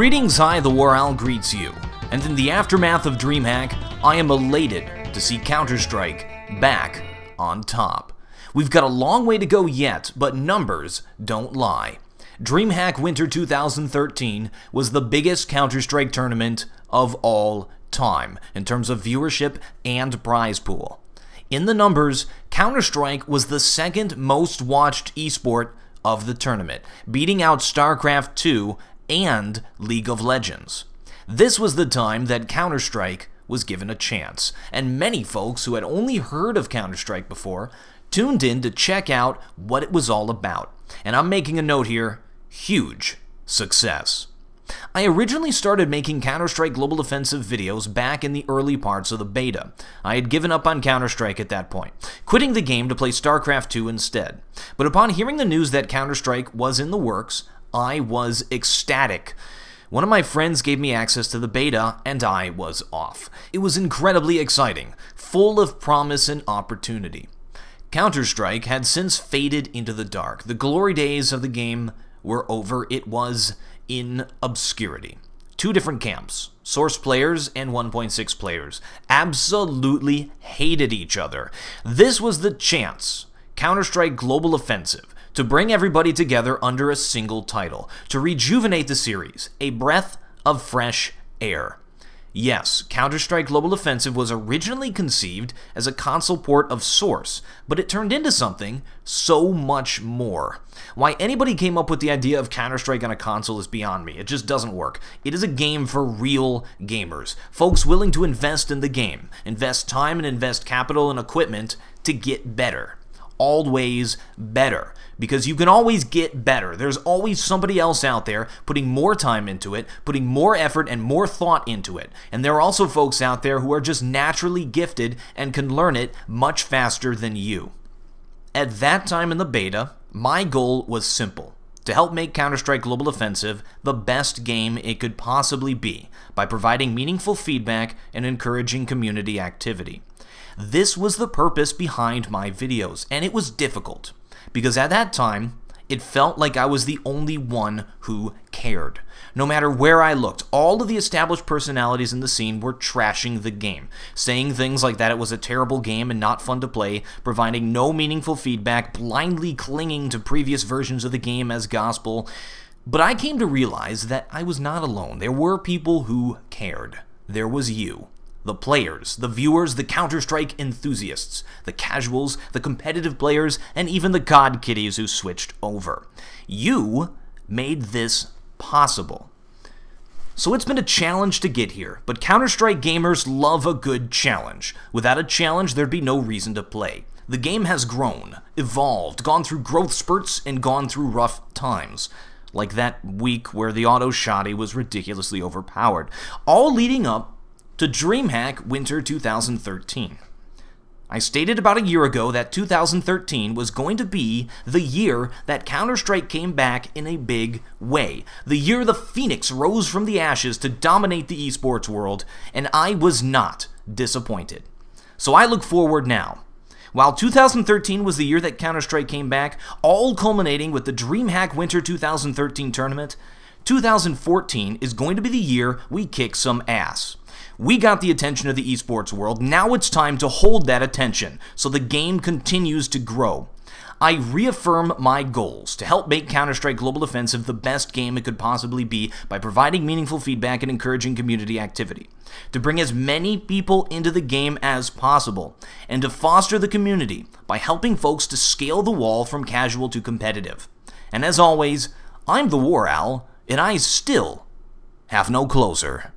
Greetings, TheWarOwl greets you, and in the aftermath of Dreamhack, I am elated to see Counter-Strike back on top. We've got a long way to go yet, but numbers don't lie. Dreamhack Winter 2013 was the biggest Counter-Strike tournament of all time, in terms of viewership and prize pool. In the numbers, Counter-Strike was the second most watched esport of the tournament, beating out StarCraft 2 and League of Legends. This was the time that Counter-Strike was given a chance, and many folks who had only heard of Counter-Strike before tuned in to check out what it was all about. And I'm making a note here, huge success. I originally started making Counter-Strike Global Offensive videos back in the early parts of the beta. I had given up on Counter-Strike at that point, quitting the game to play StarCraft 2 instead. But upon hearing the news that Counter-Strike was in the works, I was ecstatic. One of my friends gave me access to the beta, and I was off. It was incredibly exciting, full of promise and opportunity. Counter-Strike had since faded into the dark. The glory days of the game were over. It was in obscurity. Two different camps, Source players and 1.6 players, absolutely hated each other. This was the chance, Counter-Strike Global Offensive, to bring everybody together under a single title, to rejuvenate the series, a breath of fresh air. Yes, Counter-Strike Global Offensive was originally conceived as a console port of Source, but it turned into something so much more. Why anybody came up with the idea of Counter-Strike on a console is beyond me. It just doesn't work. It is a game for real gamers, folks willing to invest in the game, invest time and invest capital and equipment to get better. Always better, because you can always get better. There's always somebody else out there putting more time into it, putting more effort and more thought into it. And there are also folks out there who are just naturally gifted and can learn it much faster than you. At that time in the beta, my goal was simple: to help make Counter-Strike Global Offensive the best game it could possibly be by providing meaningful feedback and encouraging community activity. This was the purpose behind my videos, and it was difficult, because at that time, it felt like I was the only one who cared. No matter where I looked, all of the established personalities in the scene were trashing the game, saying things like that it was a terrible game and not fun to play, providing no meaningful feedback, blindly clinging to previous versions of the game as gospel. But I came to realize that I was not alone. There were people who cared. There was you. The players, the viewers, the Counter-Strike enthusiasts, the casuals, the competitive players, and even the god kiddies who switched over. You made this possible. So it's been a challenge to get here, but Counter-Strike gamers love a good challenge. Without a challenge, there'd be no reason to play. The game has grown, evolved, gone through growth spurts, and gone through rough times. Like that week where the auto shotty was ridiculously overpowered. All leading up to Dreamhack Winter 2013. I stated about a year ago that 2013 was going to be the year that Counter-Strike came back in a big way. The year the Phoenix rose from the ashes to dominate the esports world, and I was not disappointed. So I look forward now. While 2013 was the year that Counter-Strike came back, all culminating with the Dreamhack Winter 2013 tournament, 2014 is going to be the year we kick some ass. We got the attention of the esports world. Now it's time to hold that attention so the game continues to grow. I reaffirm my goals to help make Counter-Strike Global Offensive the best game it could possibly be by providing meaningful feedback and encouraging community activity, to bring as many people into the game as possible, and to foster the community by helping folks to scale the wall from casual to competitive. And as always, I'm TheWarOwl, and I still have no closer.